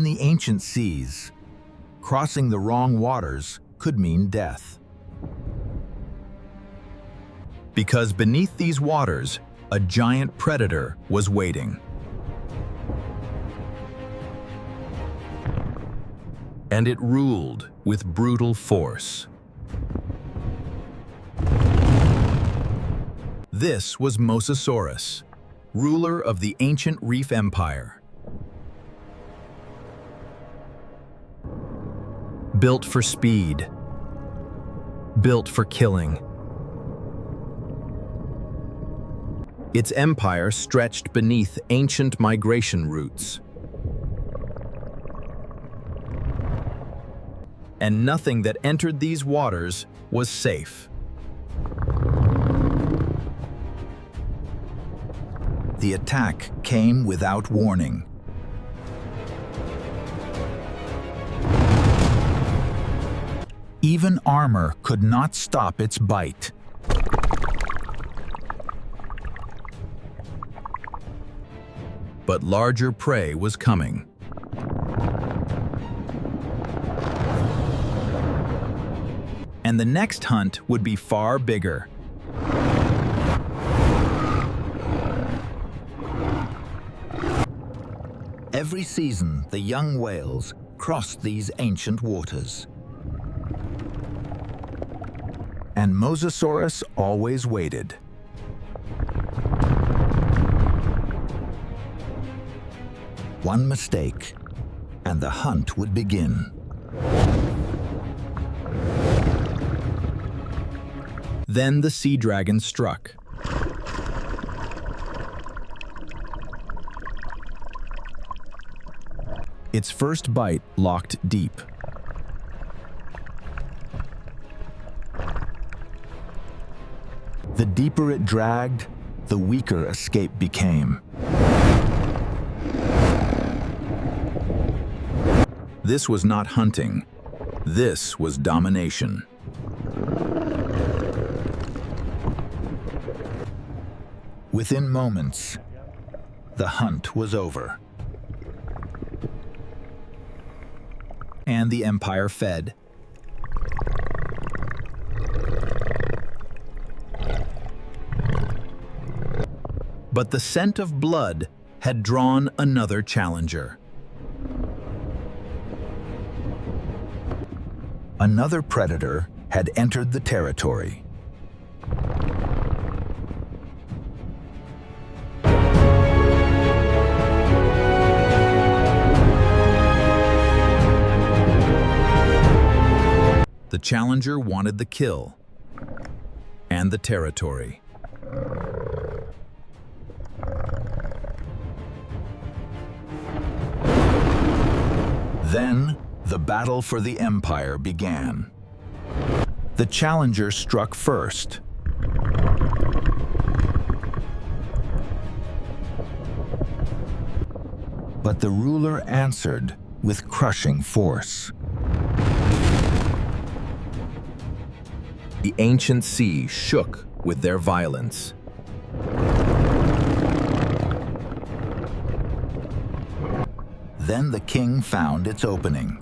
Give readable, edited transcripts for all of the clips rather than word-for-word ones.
In the ancient seas, crossing the wrong waters could mean death. Because beneath these waters, a giant predator was waiting. And it ruled with brutal force. This was Mosasaurus, ruler of the ancient reef empire. Built for speed, built for killing. Its empire stretched beneath ancient migration routes. And nothing that entered these waters was safe. The attack came without warning. Even armor could not stop its bite. But larger prey was coming. And the next hunt would be far bigger. Every season, the young whales crossed these ancient waters. And Mosasaurus always waited. One mistake, and the hunt would begin. Then the sea dragon struck. Its first bite locked deep. The deeper it dragged, the weaker escape became. This was not hunting. This was domination. Within moments, the hunt was over. And the empire fed. But the scent of blood had drawn another challenger. Another predator had entered the territory. The challenger wanted the kill and the territory. Then, the battle for the empire began. The challenger struck first. But the ruler answered with crushing force. The ancient sea shook with their violence. Then the king found its opening.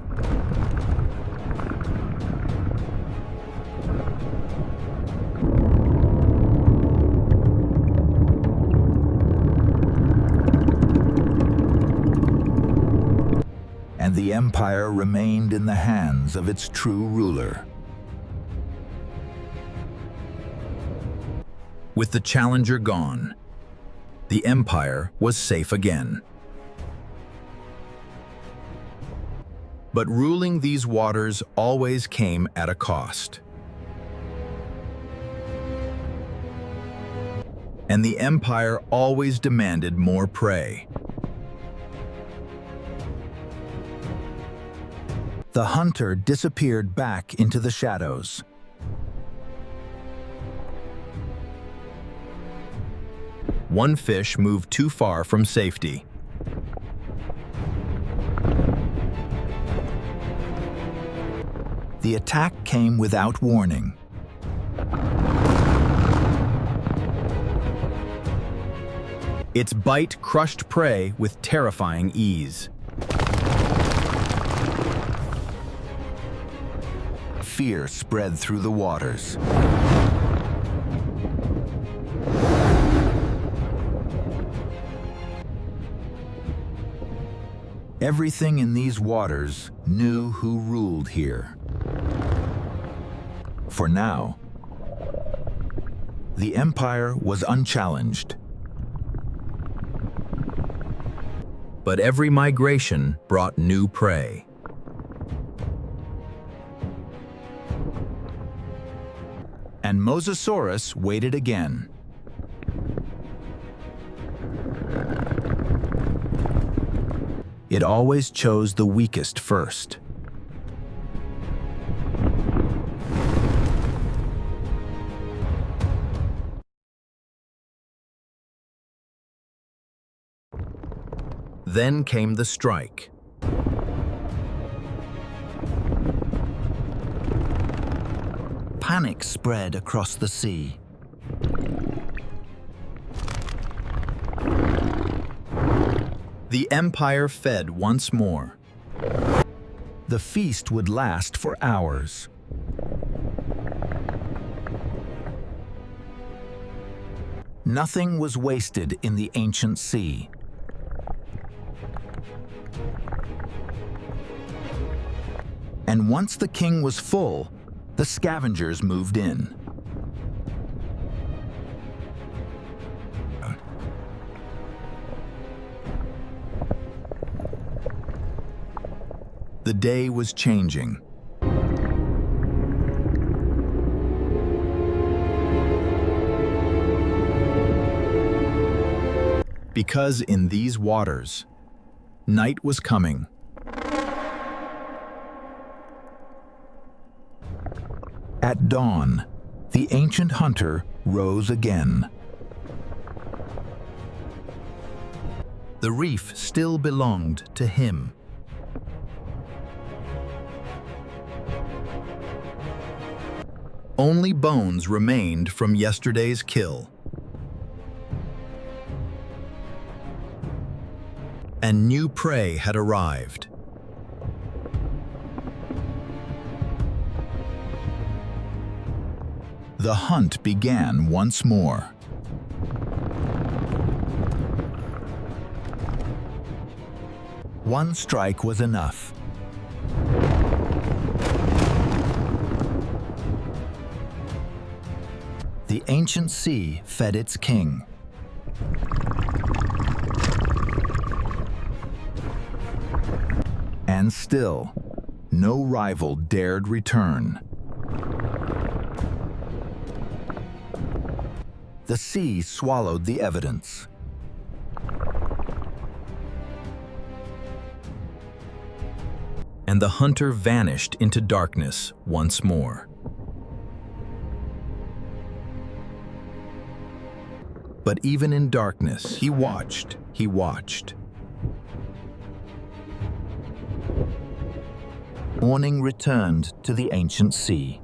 And the empire remained in the hands of its true ruler. With the challenger gone, the empire was safe again. But ruling these waters always came at a cost. And the empire always demanded more prey. The hunter disappeared back into the shadows. One fish moved too far from safety. The attack came without warning. Its bite crushed prey with terrifying ease. fear spread through the waters. Everything in these waters knew who ruled here. For now, the empire was unchallenged. But every migration brought new prey. And Mosasaurus waited again. It always chose the weakest first. Then came the strike. Panic spread across the sea. The empire fed once more. The feast would last for hours. Nothing was wasted in the ancient sea. And once the king was full, the scavengers moved in. The day was changing. Because in these waters, night was coming. At dawn, the ancient hunter rose again. The reef still belonged to him. Only bones remained from yesterday's kill. And new prey had arrived. The hunt began once more. One strike was enough. The ancient sea fed its king. And still, no rival dared return. The sea swallowed the evidence. And the hunter vanished into darkness once more. But even in darkness, he watched. Morning returned to the ancient sea.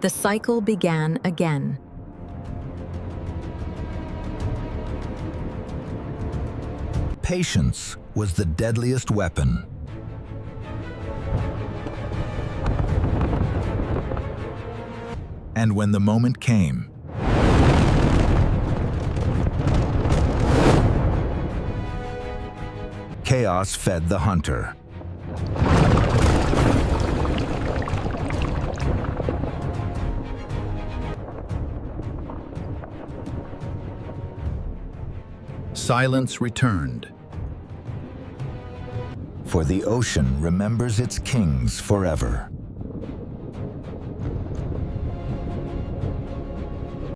The cycle began again. Patience was the deadliest weapon. And when the moment came, chaos fed the hunter. Silence returned. For the ocean remembers its kings forever.